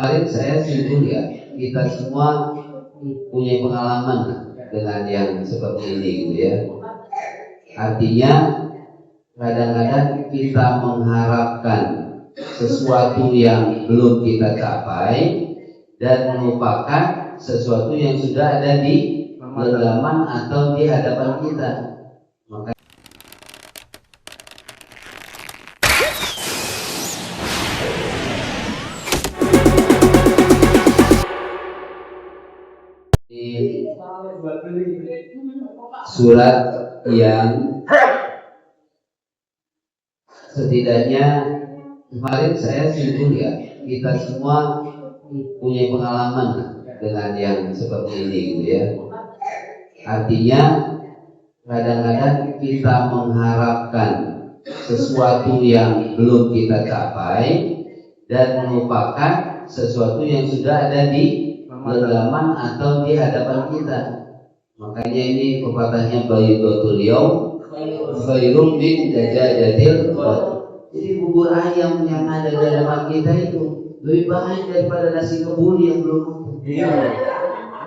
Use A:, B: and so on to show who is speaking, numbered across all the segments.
A: Kemarin saya simpul ya, kita semua punya pengalaman dengan yang seperti ini gitu ya. Artinya kadang-kadang kita mengharapkan sesuatu yang belum kita capai dan melupakan sesuatu yang sudah ada di genggaman atau di hadapan kita. Maka di surat yang setidaknya kemarin saya simpul ya, kita semua punya pengalaman dengan yang seperti ini gitu ya. Artinya kadang-kadang kita mengharapkan sesuatu yang belum kita capai dan melupakan sesuatu yang sudah ada di genggaman atau di hadapan kita. Makanya ini pepatahnya Baydatul Yaum khairun min dajajatil qad. Jadi bubur ayam yang ada di hadapan kita itu lebih baik daripada nasi kebuli yang belum matang.
B: Iya.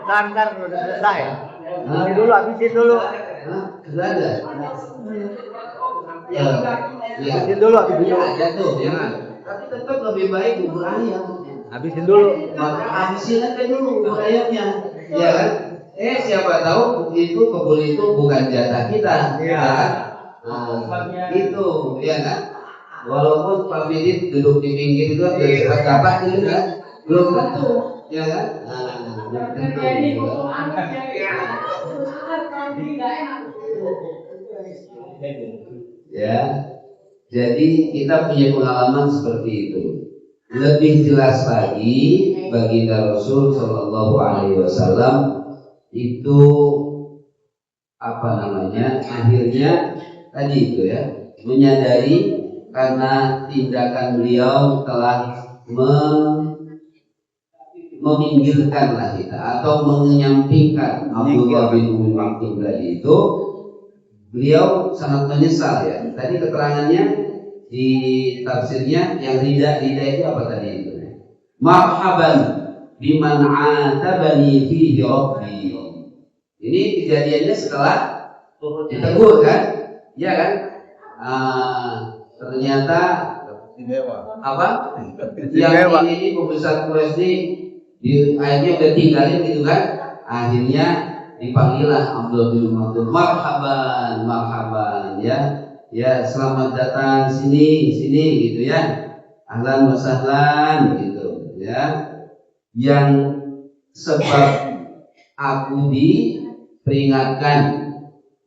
B: Ntar udah selesai. Ini dulu habisin dulu.
A: Enggak ada. Ya.
B: Habisin dulu, habisin dulu.
A: Ada tuh, ya. Tapi tetap lebih baik bubur ayam.
B: Habisin dulu.
A: Maka habisin aja dulu bubur ayamnya. Ya kan? Siapa tahu itu kebuli itu bukan jatah kita.
B: Iya.
A: Itu, ya kan? Walaupun Pak Bidit duduk di pinggir itu kan dari dapat gitu kan, belum tentu, ya kan? Belum tentu. Ya, jadi kita punya pengalaman seperti itu. Lebih jelas lagi baginda Rasul Shallallahu Alaihi Wasallam itu akhirnya tadi itu ya, menyadari karena tindakan beliau telah meminggirkanlah kita atau menyampingkan Abdullah bin Umi Maktum tadi itu, beliau sangat menyesal ya. Tadi keterangannya di tafsirnya yang rida itu apa tadi itu? Marhaban biman atabani fihi rabbi. Ini kejadiannya setelah ditegur kan? Ya kan? Ternyata yang ini pembesar Quraisy di akhirnya udah tinggalin gitu kan, akhirnya dipanggillah Abdullah bin Maktum, marhaban ya selamat datang sini gitu ya, ahlan wa sahlan gitu ya, yang sebab aku diperingatkan.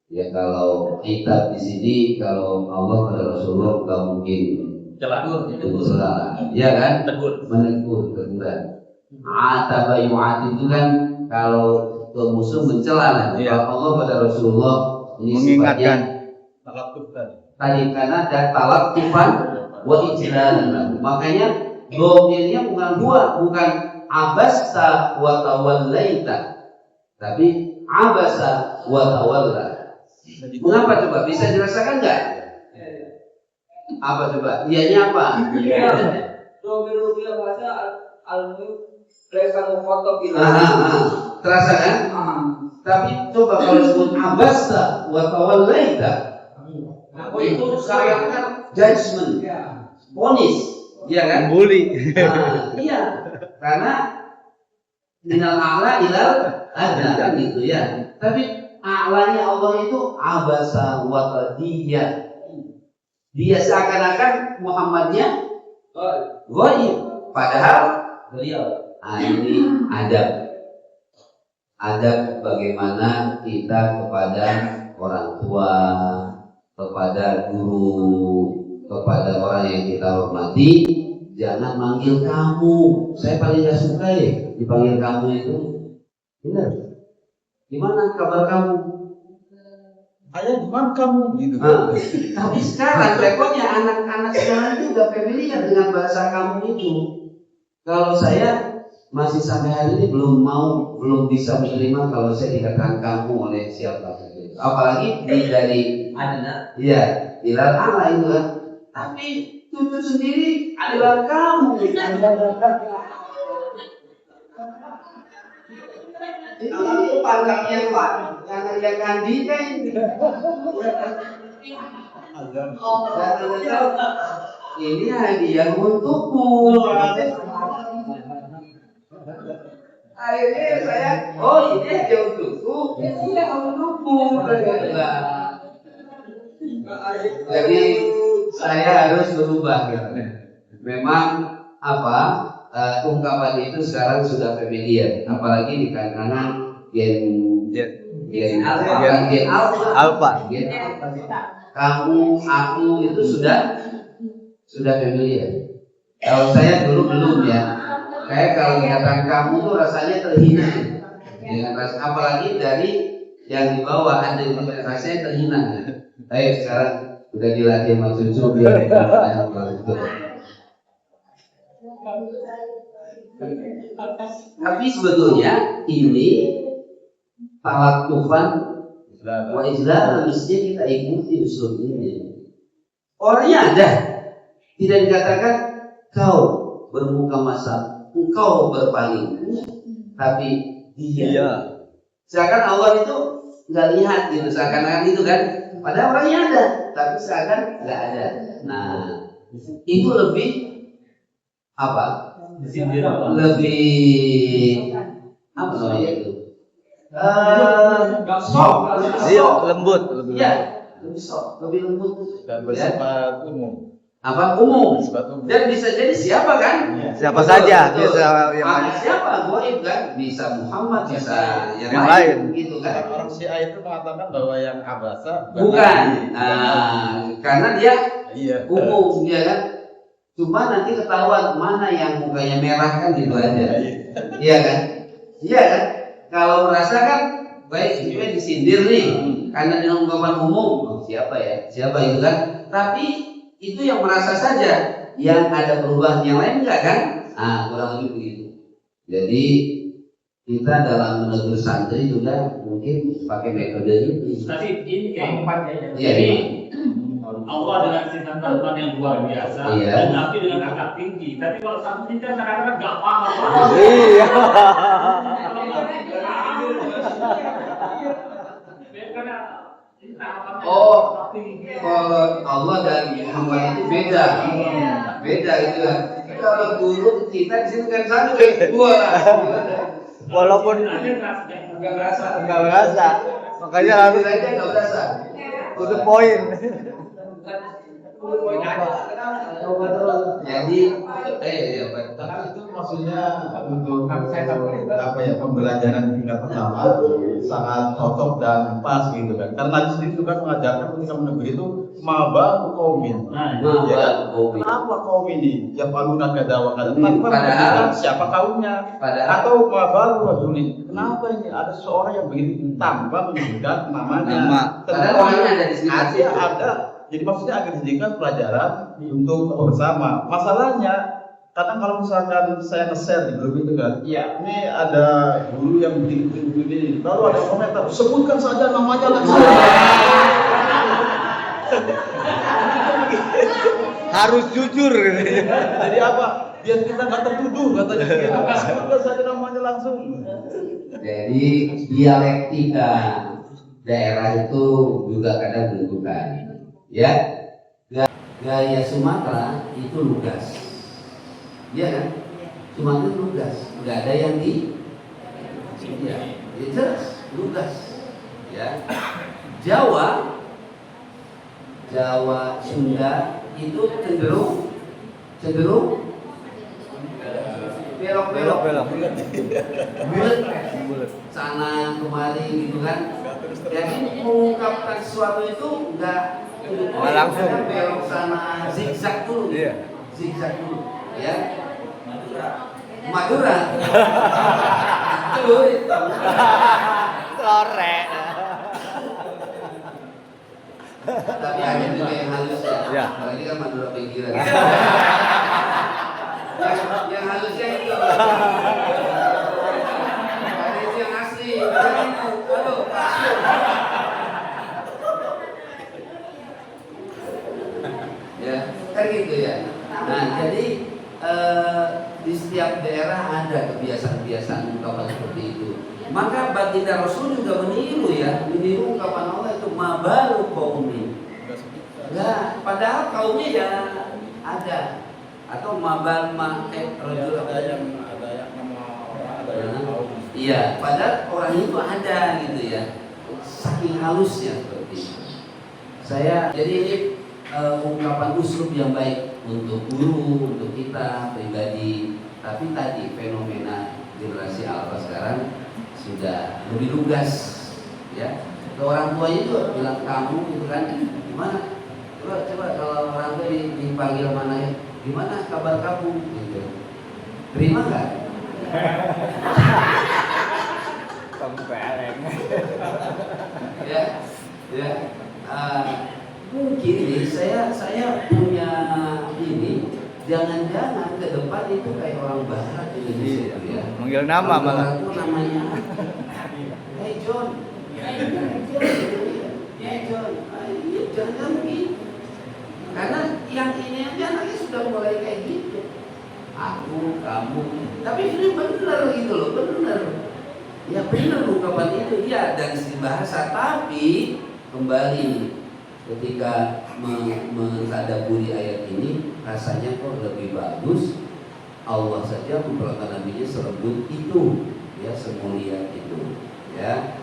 A: Ya kalau kitab di sini, kalau Allah pada Rasulullah nggak mungkin celah, ya kan? Menegur, teguran. Ataba yu'at itu kan kalau ke musuh mencela. Kalau Allah pada Rasulullah ini
B: mengingatkan
A: tadi karena ada talak tufan wa ijlalan. Makanya domirnya bukan abasta wa tawallaita, tapi abasa wa tawalla. Mengapa coba? Bisa dirasakan nggak? Apa coba? Ianya apa? Terasa kan? Tapi coba kalau disebut abasta wa tawallaita, itu seakan judgment, vonis, ya kan?
B: Bully.
A: Iya, karena minal a'la ilal adna kan gitu ya. Tapi a'lanya Allah itu abasa wa tadiyya. Dia seakan-akan Muhammadnya ghaib, padahal beliau. Ini adab bagaimana kita kepada orang tua, kepada guru, kepada orang yang kita hormati. Jangan manggil kamu. Saya paling gak suka ya dipanggil kamu itu. Benar? Gimana kabar kamu?
B: Ayah gimana kamu? Gitu.
A: Tapi sekarang repotnya anak-anak sekarang itu udah familiar dengan bahasa kamu itu. Kalau saya masih sampai hari ini belum bisa menerima kalau saya dikatakan kamu oleh siapa saja. Apalagi dari Adna. Iya, ilal ala itu kan. Tapi cucu sendiri adalah kamu. Ini pandang yang Andika ini. Ini hadiah untukmu. Akhirnya saya, oh ini hadiah untukku, ini untukmu. Jadi saya harus berubah. Memang ungkapan itu sekarang sudah familiar, apalagi di kalangan gen alpha. Kamu, aku itu sudah familiar. Kalau saya dulu belum ya. Kayak kalau dikatakan kamu tuh rasanya terhina. Apalagi dari yang di bawah ada yang rasanya terhina. Tapi sekarang udah dilatih sama cucu biar itu. Tapi sebetulnya ini tawakkufan wa izlah mestinya kita ikuti usul ini. Orangnya ada, tidak dikatakan kau bermuka masam, engkau berpaling, tapi dia. Seakan Allah itu nggak lihat gitu, seakan-akan itu kan. Padahal orangnya ada, tapi seakan nggak ada. Nah, itu lebih lebih apa namanya itu?
C: Lembut.
A: Ya, lebih soft, lebih lembut
C: Dan bersifat umum.
A: Umum. Dan bisa jadi siapa kan?
C: Siapa saja.
A: Siapa? Goib kan? Bisa Muhammad, bisa yang
C: lain.
A: Gitu kan?
C: Orang Syiah itu mengatakan bahwa yang abasa
A: bukan. Karena dia umum, dia kan. Cuma nanti ketahuan mana yang mukanya merah kan gitu aja. Iya kan? Iya kan? Kalau merasa kan baik sebenarnya disindir nih karena dengan ungkapan umum siapa itu kan? Tapi itu yang merasa saja, yang ada perubahan yang lain enggak kan? Kurang lebih begitu. Jadi kita dalam menegur santri juga mungkin pakai metode itu.
D: Tapi ini yang empatnya.
A: Iya,
D: Jadi Allah dengan sifat Tuhan yang luar biasa dan Nabi dengan akhlak tinggi. Tapi kalau santri kan kadang-kadang nggak paham.
C: Iya.
A: Kalau Allah dan Muhammad itu beda gitu kan. Kalau guru kita di sini kan satu dua lah.
C: Walaupun
A: nggak berasa.
C: Makanya harus
A: nggak berasa.
C: itu poin.
A: Jadi
E: tapi itu maksudnya untuk pembelajaran tingkat pertama sangat cocok dan pas gitu kan, karena di sini juga mengajarkan ketika menegur itu maba kaumin. Kenapa kaum ini yang palungan kada wa kada? Padahal siapa kaumnya? Atau maba rajulin. Kenapa ini ada seorang yang begitu tanpa menyebutkan namanya?
A: Padahal orangnya ada di sini.
E: Ada. Jadi maksudnya agar dijadikan pelajaran untuk bersama. Masalahnya kadang kalau misalkan saya nge-share di grup itu kan, ini ada guru yang begini ini, lalu ada komentar, sebutkan saja namanya langsung.
C: Harus jujur.
E: Jadi apa? Biar kita nggak tertuduh katanya gitu. Sebutkan saja namanya langsung.
A: Jadi dialektika daerah itu juga kadang menentukan. Ya, gaya Sumatera itu lugas, iya kan? Sumatera itu lugas, nggak ada yang jelas lugas. Ya, Jawa, Sunda itu cenderung belok, bulat, sana kemari gitu kan. Jadi mengungkapkan sesuatu itu enggak
C: langsung
A: belok sana, zigzag dulu. Zigzag dulu, ya. Madura.
C: sore.
A: Tapi ada juga yang halus ya. Ini kan Madura pinggiran. yang halusnya itu. Ada itu yang asli. Ya, kan gitu ya. Nah, jadi di setiap daerah ada kebiasaan-kebiasaan ungkapan Maka baginda Rasul juga meniru ya, meniru ungkapan Allah itu mabalu qaumin. Ya, padahal kaumnya ya ada atau mabal rajul
E: ada yang nama orang, ada yang kaum.
A: Iya, padahal orang itu ada gitu ya. Saking halusnya seperti itu. Jadi ini ungkapan uslub yang baik untuk guru, untuk kita pribadi. Tapi tadi fenomena generasi alpha sekarang sudah lebih lugas, ya. Ke orang tuanya juga bilang kamu gitu kan, gimana? Coba kalau orang tua dipanggil mana ya? Gimana kabar kamu? Gitu. Terima nggak?
C: Kempeleng.
A: Ya. Mungkin nih saya punya ini. Jangan-jangan ke depan itu kayak orang barat Indonesia gitu ya.
C: Manggil nama malah.
A: Itu namanya. Hey John. Hey John. Jangan begitu. Karena yang ini aja anaknya sudah mulai kayak gitu. Aku, kamu. Tapi ini benar gitu loh, benar. Ya benar ungkapan itu ya dari segi bahasa, tapi kembali ketika mentadaburi ayat ini rasanya kok lebih bagus Allah saja memperlakukan nabinya selembut itu, ya, semulia itu, ya.